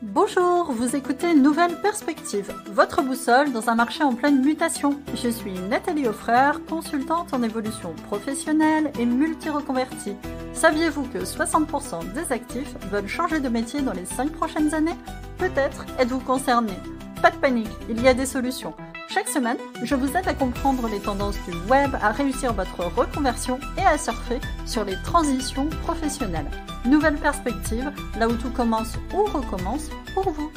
Bonjour, vous écoutez Nouvelle Perspective, votre boussole dans un marché en pleine mutation. Je suis Nathalie Auffrère, consultante en évolution professionnelle et multi-reconvertie. Saviez-vous que 60% des actifs veulent changer de métier dans les 5 prochaines années? Peut-être êtes-vous concerné. Pas de panique, il y a des solutions. Chaque semaine, je vous aide à comprendre les tendances du web, à réussir votre reconversion et à surfer sur les transitions professionnelles. Nouvelle perspective, là où tout commence ou recommence pour vous.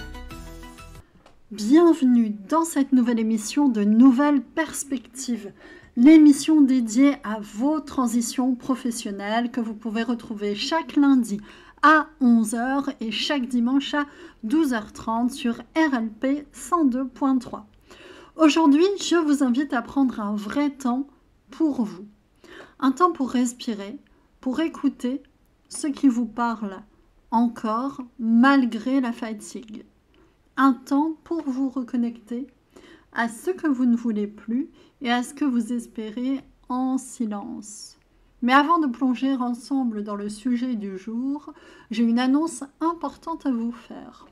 Bienvenue dans cette nouvelle émission de Nouvelle Perspective, l'émission dédiée à vos transitions professionnelles que vous pouvez retrouver chaque lundi à 11h et chaque dimanche à 12h30 sur RLP 102.3. Aujourd'hui, je vous invite à prendre un vrai temps pour vous. Un temps pour respirer, pour écouter ce qui vous parle encore malgré la fatigue. Un temps pour vous reconnecter à ce que vous ne voulez plus et à ce que vous espérez en silence. Mais avant de plonger ensemble dans le sujet du jour, j'ai une annonce importante à vous faire.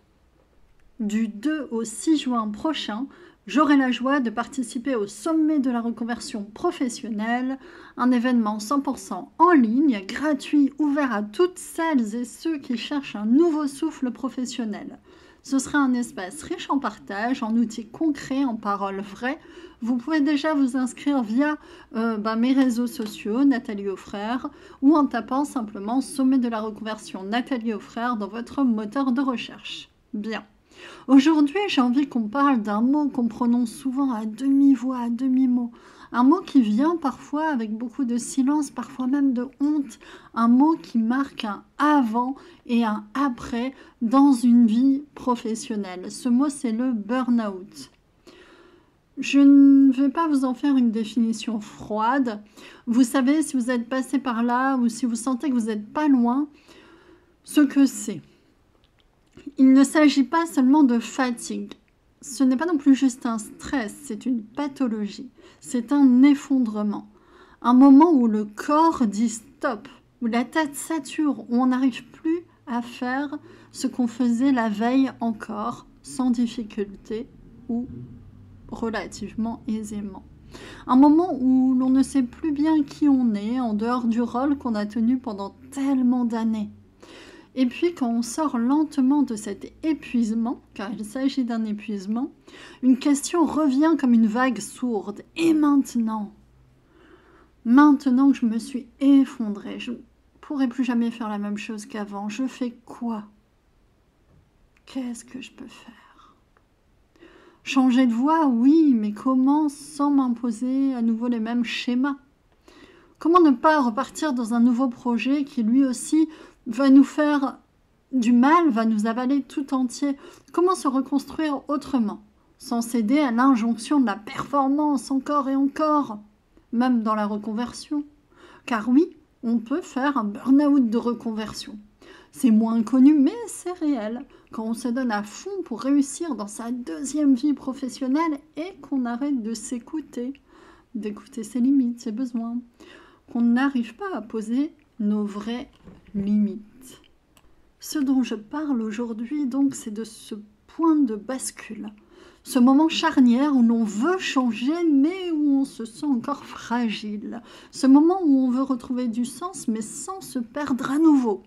Du 2 au 6 juin prochain, j'aurai la joie de participer au sommet de la reconversion professionnelle, un événement 100% en ligne, gratuit, ouvert à toutes celles et ceux qui cherchent un nouveau souffle professionnel. Ce sera un espace riche en partage, en outils concrets, en paroles vraies. Vous pouvez déjà vous inscrire via mes réseaux sociaux, Nathalie Auffrère, ou en tapant simplement sommet de la reconversion Nathalie Auffrère dans votre moteur de recherche. Bien. Aujourd'hui, j'ai envie qu'on parle d'un mot qu'on prononce souvent à demi-voix, à demi-mot. Un mot qui vient parfois avec beaucoup de silence, parfois même de honte. Un mot qui marque un avant et un après dans une vie professionnelle. Ce mot, c'est le burn-out. Je ne vais pas vous en faire une définition froide. Vous savez, si vous êtes passé par là ou si vous sentez que vous n'êtes pas loin, ce que c'est. Il ne s'agit pas seulement de fatigue. Ce n'est pas non plus juste un stress, c'est une pathologie. C'est un effondrement. Un moment où le corps dit stop, où la tête sature, où on n'arrive plus à faire ce qu'on faisait la veille encore, sans difficulté ou relativement aisément. Un moment où l'on ne sait plus bien qui on est, en dehors du rôle qu'on a tenu pendant tellement d'années. Et puis quand on sort lentement de cet épuisement, car il s'agit d'un épuisement, une question revient comme une vague sourde. Et maintenant? Maintenant que je me suis effondrée, je ne pourrai plus jamais faire la même chose qu'avant. Je fais quoi? Qu'est-ce que je peux faire? Changer de voie, oui, mais comment sans m'imposer à nouveau les mêmes schémas? Comment ne pas repartir dans un nouveau projet qui lui aussi va nous faire du mal, va nous avaler tout entier? Comment se reconstruire autrement, sans céder à l'injonction de la performance encore et encore, même dans la reconversion? Car oui, on peut faire un burn-out de reconversion. C'est moins connu, mais c'est réel. Quand on se donne à fond pour réussir dans sa deuxième vie professionnelle et qu'on arrête de s'écouter, d'écouter ses limites, ses besoins, qu'on n'arrive pas à poser nos vraies limites. Ce dont je parle aujourd'hui, donc, c'est de ce point de bascule. Ce moment charnière où l'on veut changer, mais où on se sent encore fragile. Ce moment où on veut retrouver du sens, mais sans se perdre à nouveau.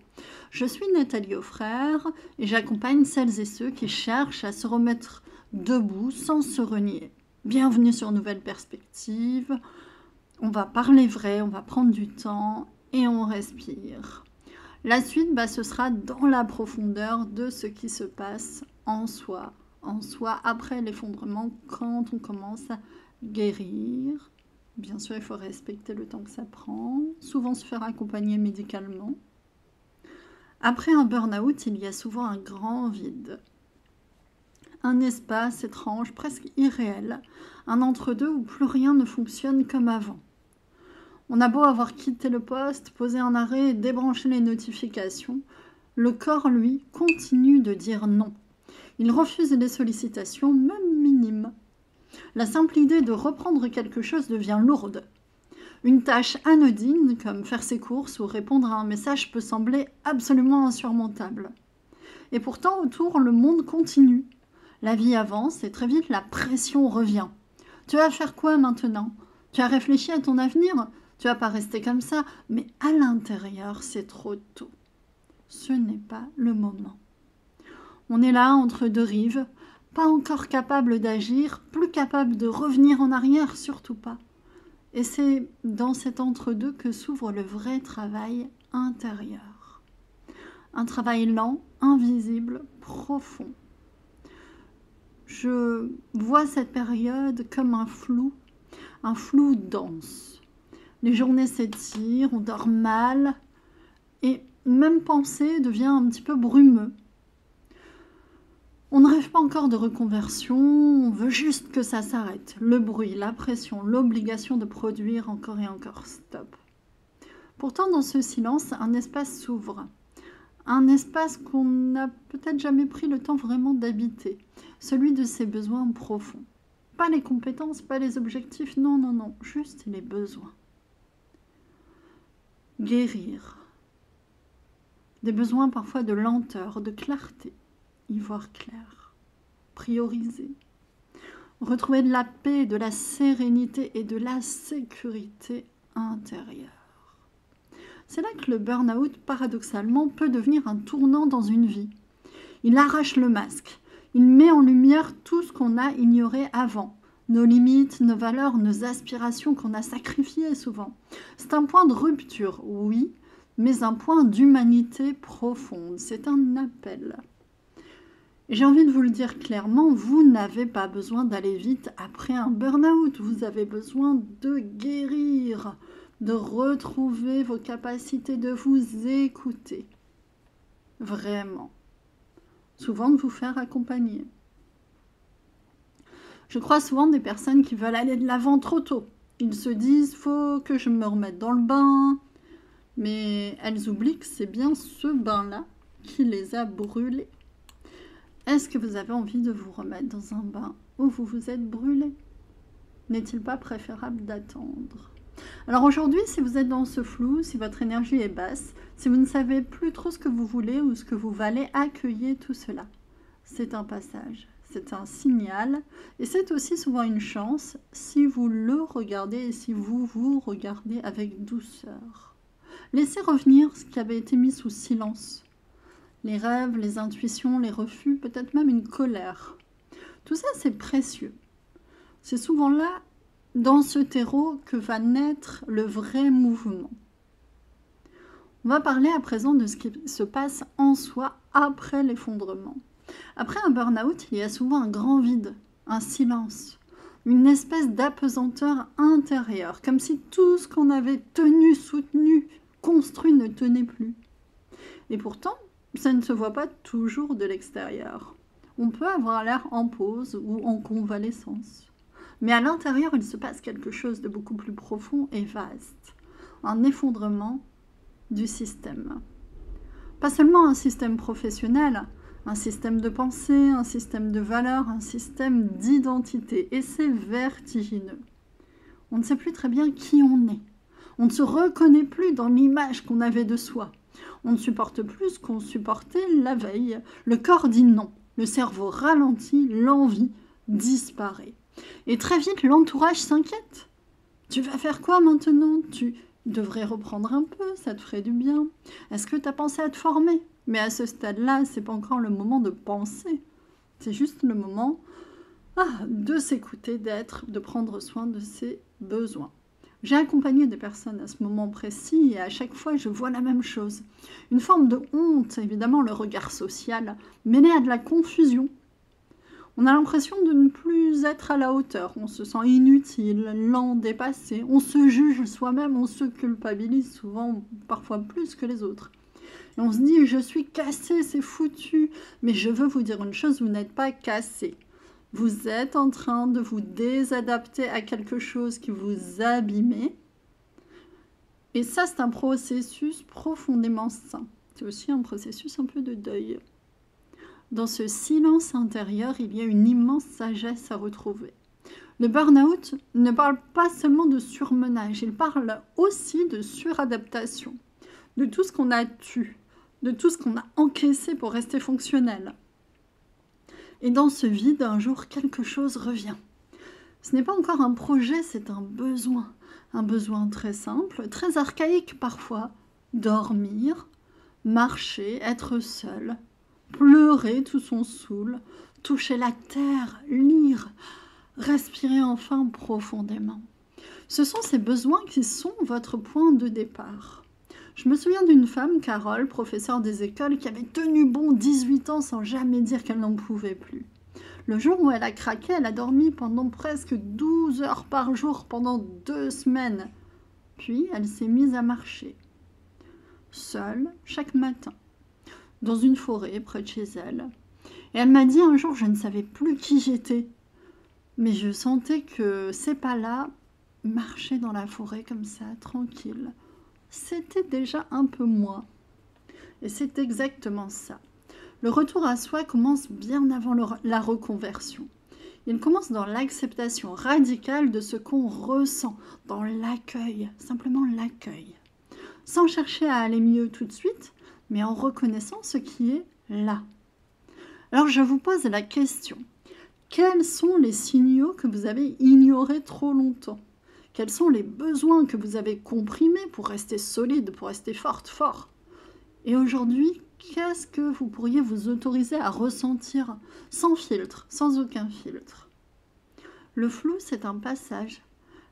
Je suis Nathalie Auffrère et j'accompagne celles et ceux qui cherchent à se remettre debout sans se renier. Bienvenue sur Nouvelle Perspective. On va parler vrai, on va prendre du temps et on respire. La suite, ce sera dans la profondeur de ce qui se passe en soi après l'effondrement, quand on commence à guérir. Bien sûr, il faut respecter le temps que ça prend, souvent se faire accompagner médicalement. Après un burn-out, il y a souvent un grand vide. Un espace étrange, presque irréel, un entre-deux où plus rien ne fonctionne comme avant. On a beau avoir quitté le poste, posé un arrêt et débranché les notifications, le corps, lui, continue de dire non. Il refuse les sollicitations, même minimes. La simple idée de reprendre quelque chose devient lourde. Une tâche anodine, comme faire ses courses ou répondre à un message, peut sembler absolument insurmontable. Et pourtant, autour, le monde continue. La vie avance et très vite, la pression revient. Tu vas faire quoi maintenant? Tu as réfléchi à ton avenir? Tu vas pas rester comme ça, mais à l'intérieur, c'est trop tôt. Ce n'est pas le moment. On est là entre deux rives, pas encore capable d'agir, plus capable de revenir en arrière, surtout pas. Et c'est dans cet entre-deux que s'ouvre le vrai travail intérieur. Un travail lent, invisible, profond. Je vois cette période comme un flou dense. Les journées s'étirent, on dort mal, et même penser devient un petit peu brumeux. On ne rêve pas encore de reconversion, on veut juste que ça s'arrête. Le bruit, la pression, l'obligation de produire encore et encore, stop. Pourtant, dans ce silence, un espace s'ouvre. Un espace qu'on n'a peut-être jamais pris le temps vraiment d'habiter. Celui de ses besoins profonds. Pas les compétences, pas les objectifs, non, juste les besoins. Guérir. Des besoins parfois de lenteur, de clarté. Y voir clair, prioriser, retrouver de la paix, de la sérénité et de la sécurité intérieure. C'est là que le burn-out, paradoxalement, peut devenir un tournant dans une vie. Il arrache le masque, il met en lumière tout ce qu'on a ignoré avant, nos limites, nos valeurs, nos aspirations qu'on a sacrifiées souvent. C'est un point de rupture, oui, mais un point d'humanité profonde, c'est un appel. J'ai envie de vous le dire clairement, vous n'avez pas besoin d'aller vite après un burn-out. Vous avez besoin de guérir, de retrouver vos capacités, de vous écouter. Vraiment. Souvent de vous faire accompagner. Je crois souvent des personnes qui veulent aller de l'avant trop tôt. Ils se disent, faut que je me remette dans le bain. Mais elles oublient que c'est bien ce bain-là qui les a brûlées. Est-ce que vous avez envie de vous remettre dans un bain où vous vous êtes brûlé? N'est-il pas préférable d'attendre? Alors aujourd'hui, si vous êtes dans ce flou, si votre énergie est basse, si vous ne savez plus trop ce que vous voulez ou ce que vous valez, accueillez tout cela. C'est un passage, c'est un signal et c'est aussi souvent une chance si vous le regardez et si vous vous regardez avec douceur. Laissez revenir ce qui avait été mis sous silence. Les rêves, les intuitions, les refus, peut-être même une colère. Tout ça, c'est précieux. C'est souvent là, dans ce terreau, que va naître le vrai mouvement. On va parler à présent de ce qui se passe en soi après l'effondrement. Après un burn-out, il y a souvent un grand vide, un silence, une espèce d'apesanteur intérieure, comme si tout ce qu'on avait tenu, soutenu, construit ne tenait plus. Et pourtant, ça ne se voit pas toujours de l'extérieur. On peut avoir l'air en pause ou en convalescence. Mais à l'intérieur, il se passe quelque chose de beaucoup plus profond et vaste. Un effondrement du système. Pas seulement un système professionnel, un système de pensée, un système de valeurs, un système d'identité. Et c'est vertigineux. On ne sait plus très bien qui on est. On ne se reconnaît plus dans l'image qu'on avait de soi. On ne supporte plus ce qu'on supportait la veille. Le corps dit non. Le cerveau ralentit, l'envie disparaît. Et très vite, l'entourage s'inquiète. Tu vas faire quoi maintenant? Tu devrais reprendre un peu, ça te ferait du bien. Est-ce que tu as pensé à te former? Mais à ce stade-là, c'est pas encore le moment de penser. C'est juste le moment de s'écouter, d'être, de prendre soin de ses besoins. J'ai accompagné des personnes à ce moment précis et à chaque fois, je vois la même chose. Une forme de honte, évidemment, le regard social, mêlé à de la confusion. On a l'impression de ne plus être à la hauteur. On se sent inutile, lent, dépassé. On se juge soi-même, on se culpabilise souvent, parfois plus que les autres. Et on se dit, je suis cassé, c'est foutu. Mais je veux vous dire une chose, vous n'êtes pas cassé. Vous êtes en train de vous désadapter à quelque chose qui vous abîmait. Et ça, c'est un processus profondément sain. C'est aussi un processus un peu de deuil. Dans ce silence intérieur, il y a une immense sagesse à retrouver. Le burn-out ne parle pas seulement de surmenage, il parle aussi de suradaptation, de tout ce qu'on a tué, de tout ce qu'on a encaissé pour rester fonctionnel. Et dans ce vide, un jour, quelque chose revient. Ce n'est pas encore un projet, c'est un besoin très simple, très archaïque parfois. Dormir, marcher, être seul, pleurer tout son saoul, toucher la terre, lire, respirer enfin profondément. Ce sont ces besoins qui sont votre point de départ. Je me souviens d'une femme, Carole, professeure des écoles, qui avait tenu bon 18 ans sans jamais dire qu'elle n'en pouvait plus. Le jour où elle a craqué, elle a dormi pendant presque 12 heures par jour pendant 2 semaines. Puis elle s'est mise à marcher, seule, chaque matin, dans une forêt près de chez elle. Et elle m'a dit un jour, je ne savais plus qui j'étais, mais je sentais que ces pas-là, marcher dans la forêt comme ça, tranquille, c'était déjà un peu moi. Et c'est exactement ça. Le retour à soi commence bien avant la reconversion. Il commence dans l'acceptation radicale de ce qu'on ressent, dans l'accueil, simplement l'accueil. Sans chercher à aller mieux tout de suite, mais en reconnaissant ce qui est là. Alors je vous pose la question, quels sont les signaux que vous avez ignorés trop longtemps ? Quels sont les besoins que vous avez comprimés pour rester solide, pour rester fort ? Et aujourd'hui, qu'est-ce que vous pourriez vous autoriser à ressentir sans filtre, sans aucun filtre ? Le flou, c'est un passage.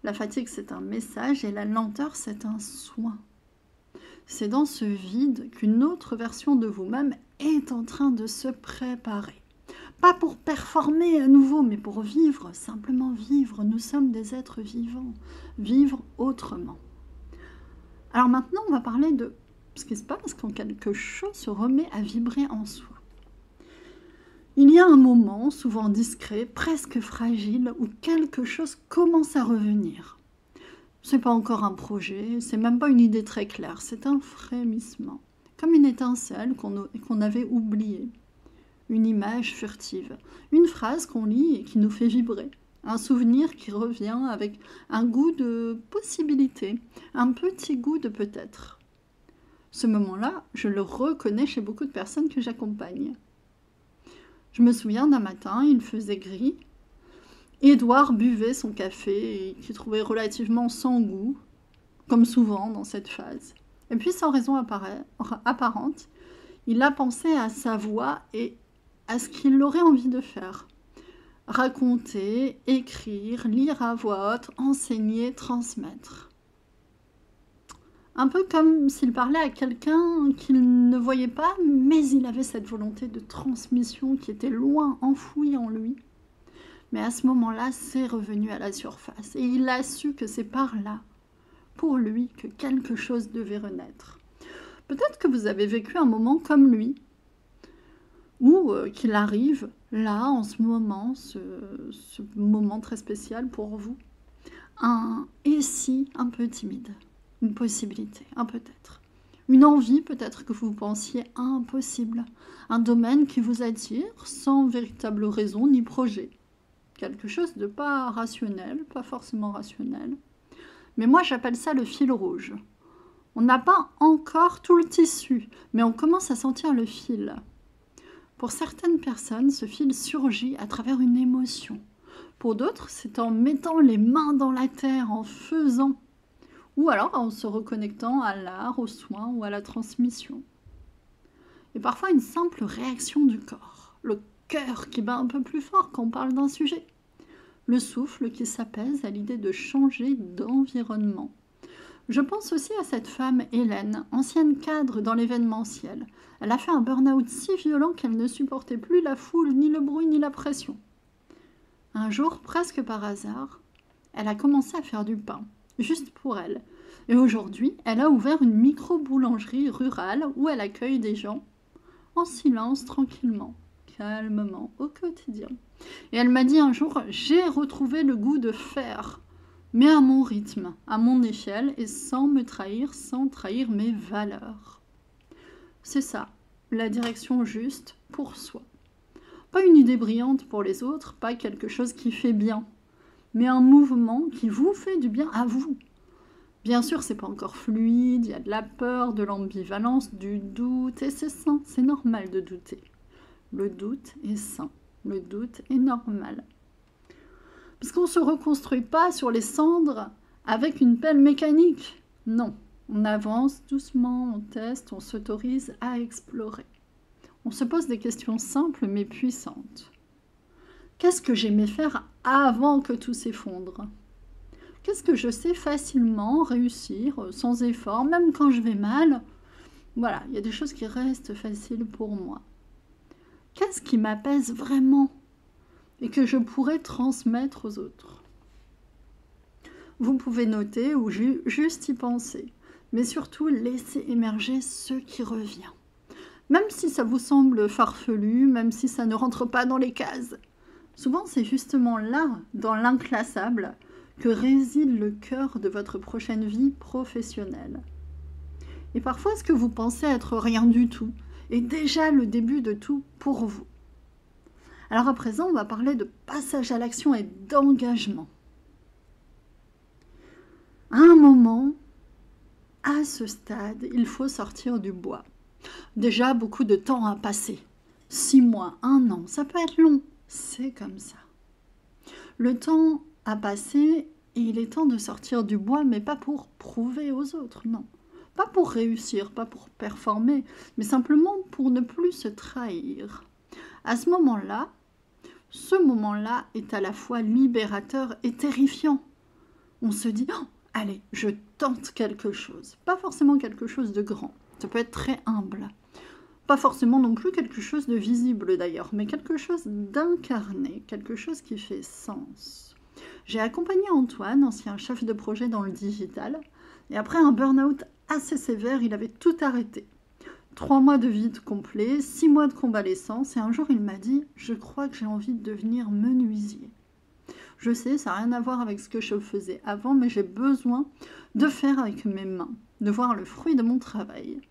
La fatigue, c'est un message. Et la lenteur, c'est un soin. C'est dans ce vide qu'une autre version de vous-même est en train de se préparer. Pas pour performer à nouveau, mais pour vivre, simplement vivre. Nous sommes des êtres vivants. Vivre autrement. Alors maintenant, on va parler de ce qui se passe quand quelque chose se remet à vibrer en soi. Il y a un moment, souvent discret, presque fragile, où quelque chose commence à revenir. Ce n'est pas encore un projet, c'est même pas une idée très claire, c'est un frémissement, comme une étincelle qu'on avait oubliée, une image furtive, une phrase qu'on lit et qui nous fait vibrer, un souvenir qui revient avec un goût de possibilité, un petit goût de peut-être. Ce moment-là, je le reconnais chez beaucoup de personnes que j'accompagne. Je me souviens d'un matin, il faisait gris. Édouard buvait son café, qu'il trouvait relativement sans goût, comme souvent dans cette phase. Et puis, sans raison apparente, il a pensé à sa voix et à ce qu'il aurait envie de faire. Raconter, écrire, lire à voix haute, enseigner, transmettre. Un peu comme s'il parlait à quelqu'un qu'il ne voyait pas, mais il avait cette volonté de transmission qui était loin, enfouie en lui. Mais à ce moment-là, c'est revenu à la surface. Et il a su que c'est par là, pour lui, que quelque chose devait renaître. Peut-être que vous avez vécu un moment comme lui, ou qu'il arrive, là, en ce moment, ce moment très spécial pour vous, un « et si » un peu timide. Une possibilité, un peut-être. Une envie peut-être que vous pensiez impossible. Un domaine qui vous attire sans véritable raison ni projet. Quelque chose de pas rationnel, pas forcément rationnel. Mais moi j'appelle ça le fil rouge. On n'a pas encore tout le tissu, mais on commence à sentir le fil. Pour certaines personnes, ce fil surgit à travers une émotion. Pour d'autres, c'est en mettant les mains dans la terre, en faisant, ou alors en se reconnectant à l'art, aux soins ou à la transmission. Et parfois une simple réaction du corps, le cœur qui bat un peu plus fort quand on parle d'un sujet, le souffle qui s'apaise à l'idée de changer d'environnement. Je pense aussi à cette femme Hélène, ancienne cadre dans l'événementiel. Elle a fait un burn-out si violent qu'elle ne supportait plus la foule, ni le bruit, ni la pression. Un jour, presque par hasard, elle a commencé à faire du pain. Juste pour elle. Et aujourd'hui, elle a ouvert une micro-boulangerie rurale où elle accueille des gens en silence, tranquillement, calmement, au quotidien. Et elle m'a dit un jour, j'ai retrouvé le goût de faire, mais à mon rythme, à mon échelle et sans me trahir, sans trahir mes valeurs. C'est ça, la direction juste pour soi. Pas une idée brillante pour les autres, pas quelque chose qui fait bien, mais un mouvement qui vous fait du bien à vous. Bien sûr, c'est pas encore fluide, il y a de la peur, de l'ambivalence, du doute, et c'est sain, c'est normal de douter. Le doute est sain, le doute est normal. Parce qu'on ne se reconstruit pas sur les cendres avec une pelle mécanique. Non, on avance doucement, on teste, on s'autorise à explorer. On se pose des questions simples mais puissantes. Qu'est-ce que j'aimais faire avant que tout s'effondre ? Qu'est-ce que je sais facilement réussir, sans effort, même quand je vais mal ? Voilà, il y a des choses qui restent faciles pour moi. Qu'est-ce qui m'apaise vraiment et que je pourrais transmettre aux autres ? Vous pouvez noter ou juste y penser, mais surtout laisser émerger ce qui revient. Même si ça vous semble farfelu, même si ça ne rentre pas dans les cases. Souvent, c'est justement là, dans l'inclassable, que réside le cœur de votre prochaine vie professionnelle. Et parfois, ce que vous pensez être rien du tout est déjà le début de tout pour vous. Alors à présent, on va parler de passage à l'action et d'engagement. À un moment, à ce stade, il faut sortir du bois. Déjà, beaucoup de temps a passé. 6 mois, 1 an, ça peut être long. C'est comme ça. Le temps a passé et il est temps de sortir du bois, mais pas pour prouver aux autres, non. Pas pour réussir, pas pour performer, mais simplement pour ne plus se trahir. À ce moment-là est à la fois libérateur et terrifiant. On se dit, oh, allez, je tente quelque chose. Pas forcément quelque chose de grand, ça peut être très humble. Pas forcément non plus quelque chose de visible d'ailleurs, mais quelque chose d'incarné, quelque chose qui fait sens. J'ai accompagné Antoine, ancien chef de projet dans le digital, et après un burn-out assez sévère, il avait tout arrêté. 3 mois de vide complet, 6 mois de convalescence, et un jour il m'a dit « Je crois que j'ai envie de devenir menuisier ». Je sais, ça n'a rien à voir avec ce que je faisais avant, mais j'ai besoin de faire avec mes mains, de voir le fruit de mon travail.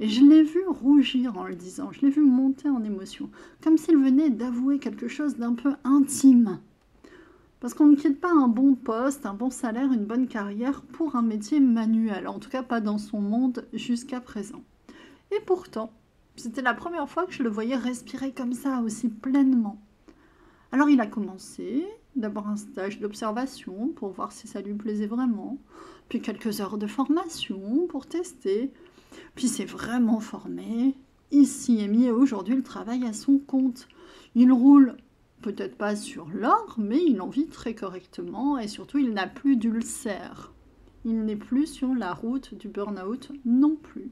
Et je l'ai vu rougir en le disant, je l'ai vu monter en émotion, comme s'il venait d'avouer quelque chose d'un peu intime. Parce qu'on ne quitte pas un bon poste, un bon salaire, une bonne carrière pour un métier manuel, en tout cas pas dans son monde jusqu'à présent. Et pourtant, c'était la première fois que je le voyais respirer comme ça, aussi pleinement. Alors il a commencé, d'abord un stage d'observation pour voir si ça lui plaisait vraiment, puis quelques heures de formation pour tester, puis s'est vraiment formé, il s'y est mis et aujourd'hui il travaille à son compte. Il roule peut-être pas sur l'or, mais il en vit très correctement et surtout il n'a plus d'ulcère. Il n'est plus sur la route du burn-out non plus.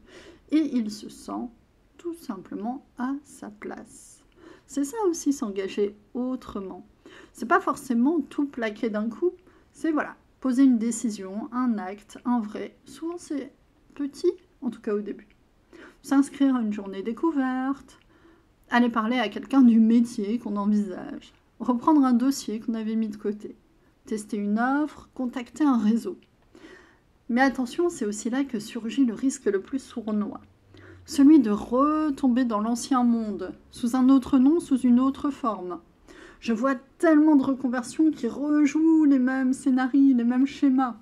Et il se sent tout simplement à sa place. C'est ça aussi s'engager autrement. C'est pas forcément tout plaquer d'un coup, c'est voilà, poser une décision, un acte, un vrai. Souvent c'est petit, en tout cas au début. S'inscrire à une journée découverte, aller parler à quelqu'un du métier qu'on envisage, reprendre un dossier qu'on avait mis de côté, tester une offre, contacter un réseau. Mais attention, c'est aussi là que surgit le risque le plus sournois. Celui de retomber dans l'ancien monde, sous un autre nom, sous une autre forme. Je vois tellement de reconversions qui rejouent les mêmes scénarios, les mêmes schémas.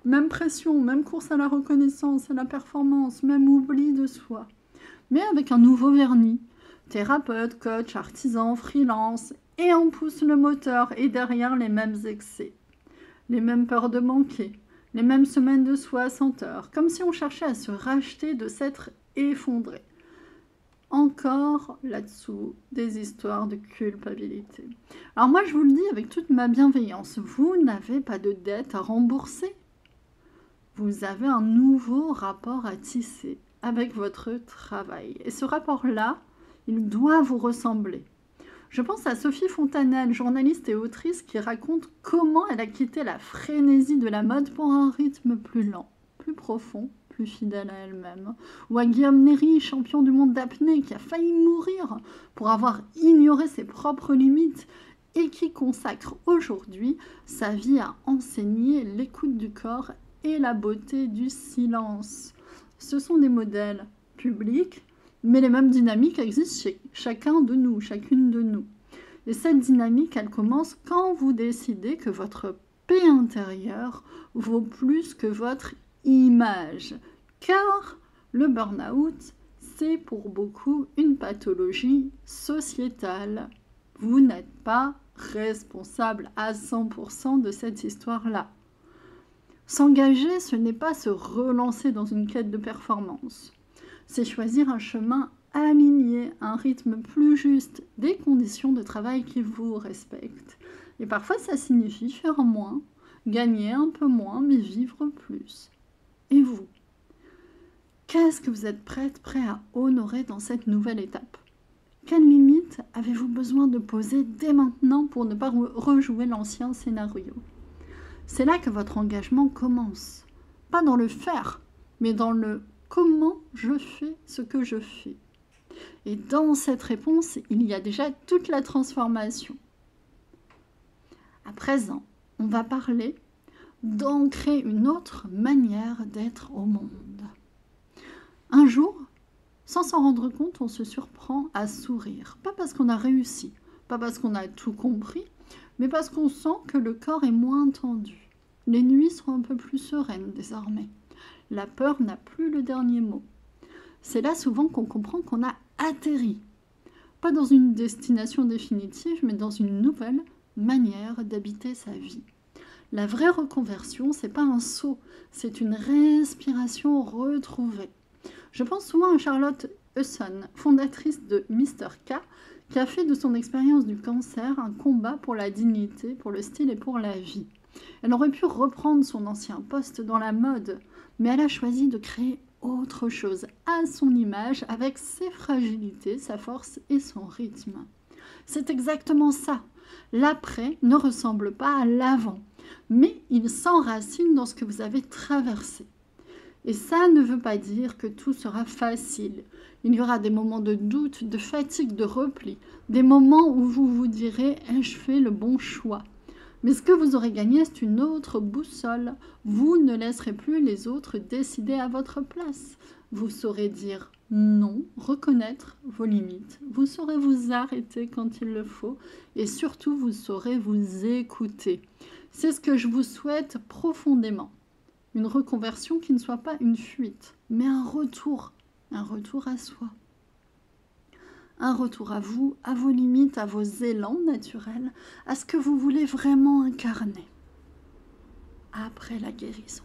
Même pression, même course à la reconnaissance, à la performance, même oubli de soi. Mais avec un nouveau vernis. Thérapeute, coach, artisan, freelance. Et on pousse le moteur et derrière les mêmes excès. Les mêmes peurs de manquer. Les mêmes semaines de 60 heures. Comme si on cherchait à se racheter de s'être effondré. Encore là-dessous, des histoires de culpabilité. Alors moi, je vous le dis avec toute ma bienveillance, vous n'avez pas de dette à rembourser. Vous avez un nouveau rapport à tisser avec votre travail. Et ce rapport-là, il doit vous ressembler. Je pense à Sophie Fontanelle, journaliste et autrice, qui raconte comment elle a quitté la frénésie de la mode pour un rythme plus lent, plus profond, plus fidèle à elle-même. Ou à Guillaume Néry, champion du monde d'apnée, qui a failli mourir pour avoir ignoré ses propres limites et qui consacre aujourd'hui sa vie à enseigner l'écoute du corps et la beauté du silence. Ce sont des modèles publics, mais les mêmes dynamiques existent chez chacun de nous, chacune de nous. Et cette dynamique, elle commence quand vous décidez que votre paix intérieure vaut plus que votre image. Car le burn-out, c'est pour beaucoup une pathologie sociétale. Vous n'êtes pas responsable à 100% de cette histoire-là. S'engager, ce n'est pas se relancer dans une quête de performance. C'est choisir un chemin aligné, un rythme plus juste, des conditions de travail qui vous respectent. Et parfois, ça signifie faire moins, gagner un peu moins, mais vivre plus. Et vous? Qu'est-ce que vous êtes prêt à honorer dans cette nouvelle étape? Quelles limites avez-vous besoin de poser dès maintenant pour ne pas rejouer l'ancien scénario? C'est là que votre engagement commence. Pas dans le faire, mais dans le comment je fais ce que je fais. Et dans cette réponse, il y a déjà toute la transformation. À présent, on va parler d'ancrer une autre manière d'être au monde. Un jour, sans s'en rendre compte, on se surprend à sourire. Pas parce qu'on a réussi, pas parce qu'on a tout compris, mais parce qu'on sent que le corps est moins tendu. Les nuits seront un peu plus sereines désormais. La peur n'a plus le dernier mot. C'est là souvent qu'on comprend qu'on a atterri. Pas dans une destination définitive, mais dans une nouvelle manière d'habiter sa vie. La vraie reconversion, c'est pas un saut, c'est une respiration retrouvée. Je pense souvent à Charlotte Husson, fondatrice de Mr K, qui a fait de son expérience du cancer un combat pour la dignité, pour le style et pour la vie. Elle aurait pu reprendre son ancien poste dans la mode, mais elle a choisi de créer autre chose, à son image, avec ses fragilités, sa force et son rythme. C'est exactement ça. L'après ne ressemble pas à l'avant, mais il s'enracine dans ce que vous avez traversé. Et ça ne veut pas dire que tout sera facile. Il y aura des moments de doute, de fatigue, de repli, des moments où vous vous direz « ai-je fait le bon choix ?» Mais ce que vous aurez gagné, c'est une autre boussole. Vous ne laisserez plus les autres décider à votre place. Vous saurez dire non, reconnaître vos limites. Vous saurez vous arrêter quand il le faut et surtout vous saurez vous écouter. C'est ce que je vous souhaite profondément. Une reconversion qui ne soit pas une fuite, mais un retour à soi. Un retour à vous, à vos limites, à vos élans naturels, à ce que vous voulez vraiment incarner après la guérison.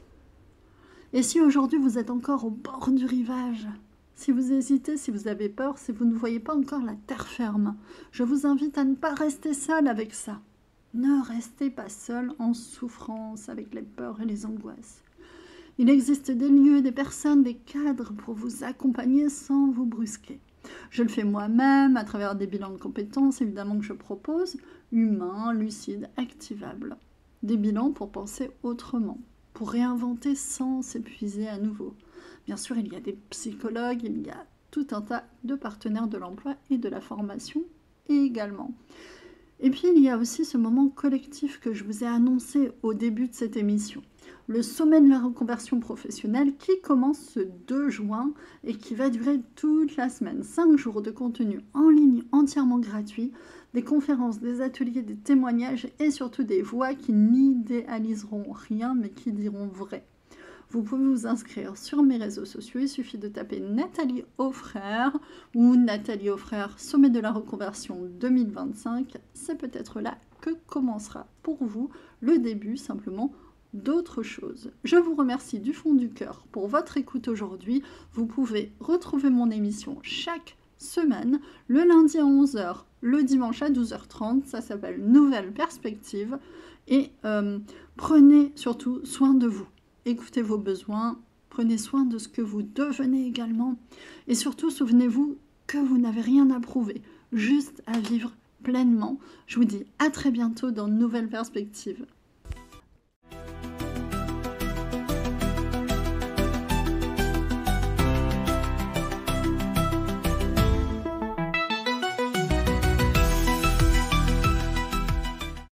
Et si aujourd'hui vous êtes encore au bord du rivage, si vous hésitez, si vous avez peur, si vous ne voyez pas encore la terre ferme, je vous invite à ne pas rester seul avec ça. Ne restez pas seul en souffrance avec les peurs et les angoisses. Il existe des lieux, des personnes, des cadres pour vous accompagner sans vous brusquer. Je le fais moi-même à travers des bilans de compétences, évidemment que je propose, humains, lucides, activables. Des bilans pour penser autrement, pour réinventer sans s'épuiser à nouveau. Bien sûr, il y a des psychologues, il y a tout un tas de partenaires de l'emploi et de la formation également. Et puis, il y a aussi ce moment collectif que je vous ai annoncé au début de cette émission. Le sommet de la reconversion professionnelle qui commence ce 2 juin et qui va durer toute la semaine. 5 jours de contenu en ligne entièrement gratuit, des conférences, des ateliers, des témoignages et surtout des voix qui n'idéaliseront rien mais qui diront vrai. Vous pouvez vous inscrire sur mes réseaux sociaux, il suffit de taper Nathalie Aufrère ou Nathalie Aufrère Sommet de la reconversion 2025. C'est peut-être là que commencera pour vous le début simplement d'autres choses. Je vous remercie du fond du cœur pour votre écoute aujourd'hui. Vous pouvez retrouver mon émission chaque semaine, le lundi à 11h, le dimanche à 12h30. Ça s'appelle Nouvelle Perspective. Et prenez surtout soin de vous. Écoutez vos besoins, prenez soin de ce que vous devenez également. Et surtout, souvenez-vous que vous n'avez rien à prouver, juste à vivre pleinement. Je vous dis à très bientôt dans Nouvelle Perspective.